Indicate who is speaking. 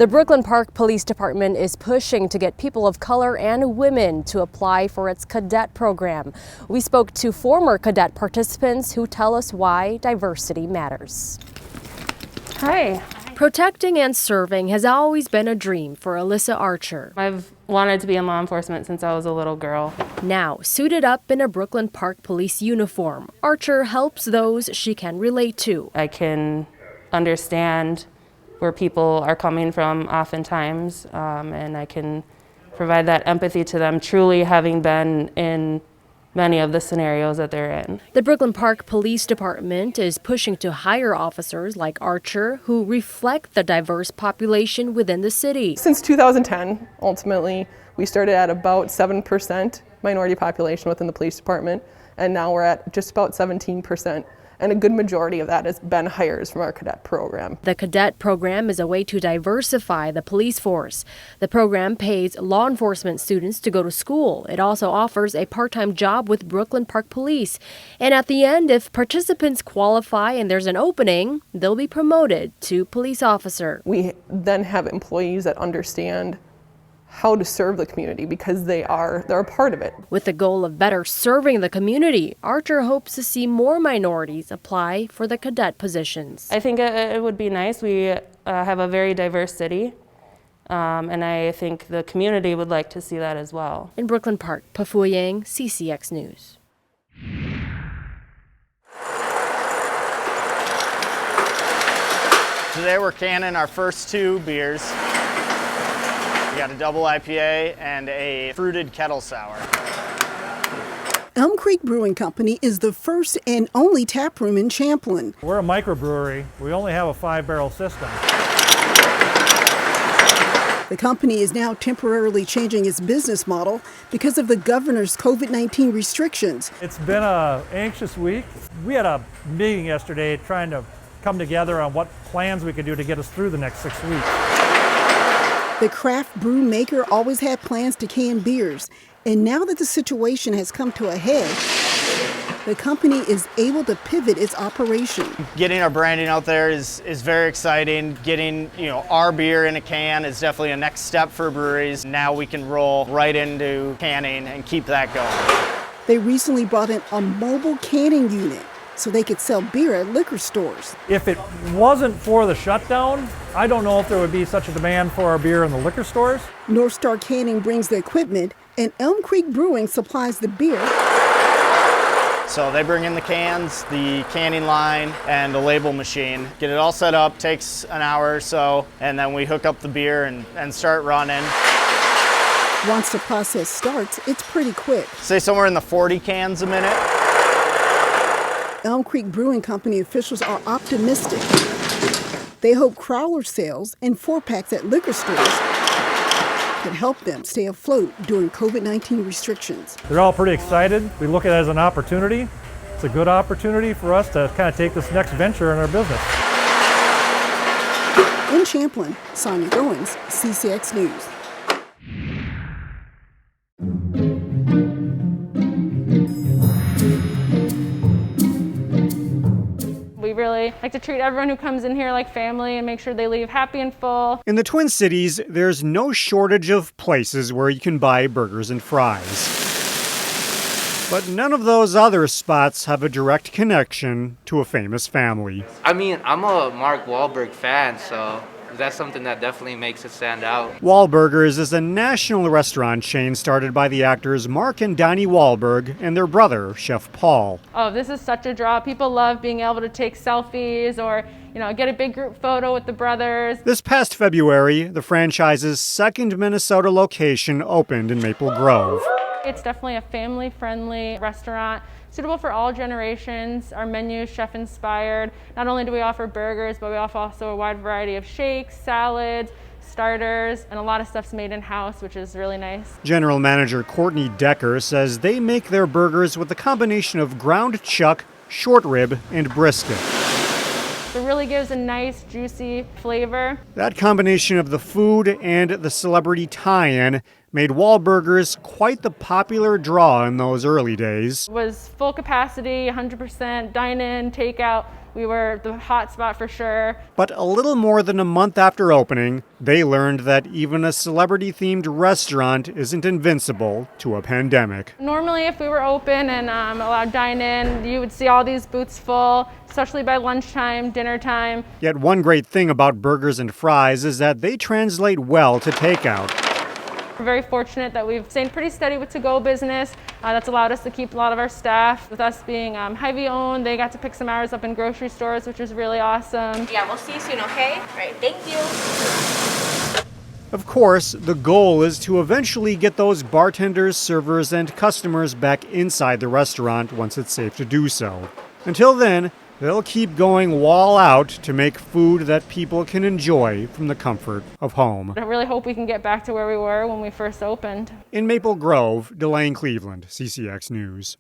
Speaker 1: The Brooklyn Park Police Department is pushing to get people of color and women to apply for its Cadet Program. We spoke to former Cadet participants who tell us why diversity matters.
Speaker 2: Hi.
Speaker 1: Protecting and serving has always been a dream for Alyssa Archer.
Speaker 2: I've wanted to be in law enforcement since I was a little girl.
Speaker 1: Now, suited up in a Brooklyn Park Police uniform, Archer helps those she can relate to.
Speaker 2: I can understand where people are coming from oftentimes, and I can provide that empathy to them, truly having been in many of the scenarios that they're in.
Speaker 1: The Brooklyn Park Police Department is pushing to hire officers like Archer who reflect the diverse population within the city.
Speaker 3: Since 2010, ultimately, we started at about 7% minority population within the police department, and now we're at just about 17%. And a good majority of that has been hires from our cadet program.
Speaker 1: The cadet program is a way to diversify the police force. The program pays law enforcement students to go to school. It also offers a part-time job with Brooklyn Park Police. And at the end, if participants qualify and there's an opening, they'll be promoted to police officer.
Speaker 3: We then have employees that understand how to serve the community because they're a part of it.
Speaker 1: With the goal of better serving the community, Archer hopes to see more minorities apply for the cadet positions.
Speaker 2: I think it would be nice. We have a very diverse city, and I think the community would like to see that as well.
Speaker 1: In Brooklyn Park, Pafu Yang, CCX News.
Speaker 4: Today we're canning our first two beers. We got a double IPA and a fruited kettle sour.
Speaker 5: Elm Creek Brewing Company is the first and only tap room in Champlin.
Speaker 6: We're a microbrewery. We only have a 5-barrel system.
Speaker 5: The company is now temporarily changing its business model because of the governor's COVID-19 restrictions.
Speaker 6: It's been an anxious week. We had a meeting yesterday trying to come together on what plans we could do to get us through the next 6 weeks.
Speaker 5: The craft brew maker always had plans to can beers, and now that the situation has come to a head, the company is able to pivot its operation.
Speaker 4: Getting our branding out there is very exciting. Getting our beer in a can is definitely a next step for breweries. Now we can roll right into canning and keep that going.
Speaker 5: They recently brought in a mobile canning unit so they could sell beer at liquor stores.
Speaker 6: If it wasn't for the shutdown, I don't know if there would be such a demand for our beer in the liquor stores.
Speaker 5: North Star Canning brings the equipment, and Elm Creek Brewing supplies the beer.
Speaker 4: So they bring in the cans, the canning line, and the label machine. Get it all set up, takes an hour or so, and then we hook up the beer and start running.
Speaker 5: Once the process starts, it's pretty quick.
Speaker 4: Say somewhere in the 40 cans a minute.
Speaker 5: Elm Creek Brewing Company officials are optimistic. They hope crowler sales and 4-packs at liquor stores can help them stay afloat during COVID-19 restrictions.
Speaker 6: They're all pretty excited. We look at it as an opportunity. It's a good opportunity for us to kind of take this next venture in our business.
Speaker 5: In Champlin, Sonia Goins, CCX News.
Speaker 2: We really like to treat everyone who comes in here like family and make sure they leave happy and full.
Speaker 7: In the Twin Cities, there's no shortage of places where you can buy burgers and fries. But none of those other spots have a direct connection to a famous family.
Speaker 8: I mean, I'm a Mark Wahlberg fan, so that's something that definitely makes it stand out.
Speaker 7: Wahlburgers is a national restaurant chain started by the actors Mark and Donnie Wahlberg and their brother, Chef Paul.
Speaker 2: Oh, this is such a draw. People love being able to take selfies or, get a big group photo with the brothers.
Speaker 7: This past February, the franchise's second Minnesota location opened in Maple Grove.
Speaker 2: It's definitely a family-friendly restaurant, suitable for all generations. Our menu is chef-inspired. Not only do we offer burgers, but we offer also a wide variety of shakes, salads, starters, and a lot of stuff's made in-house, which is really nice.
Speaker 7: General Manager Courtney Decker says they make their burgers with a combination of ground chuck, short rib, and brisket.
Speaker 2: It really gives a nice, juicy flavor.
Speaker 7: That combination of the food and the celebrity tie-in made Wahlburgers quite the popular draw in those early days.
Speaker 2: It was full capacity, 100% dine-in, takeout, We were the hot spot for sure.
Speaker 7: But a little more than a month after opening, they learned that even a celebrity-themed restaurant isn't invincible to a pandemic.
Speaker 2: Normally, if we were open and allowed dine-in, you would see all these booths full, especially by lunchtime, dinner time.
Speaker 7: Yet one great thing about burgers and fries is that they translate well to takeout.
Speaker 2: We're very fortunate that we've stayed pretty steady with to-go business. That's allowed us to keep a lot of our staff. With us being Hy-Vee owned, they got to pick some hours up in grocery stores, which was really awesome.
Speaker 9: Yeah, we'll see you soon, okay? All right, thank you.
Speaker 7: Of course, the goal is to eventually get those bartenders, servers, and customers back inside the restaurant once it's safe to do so. Until then, they'll keep going wall out to make food that people can enjoy from the comfort of home.
Speaker 2: I really hope we can get back to where we were when we first opened.
Speaker 7: In Maple Grove, Delane Cleveland, CCX News.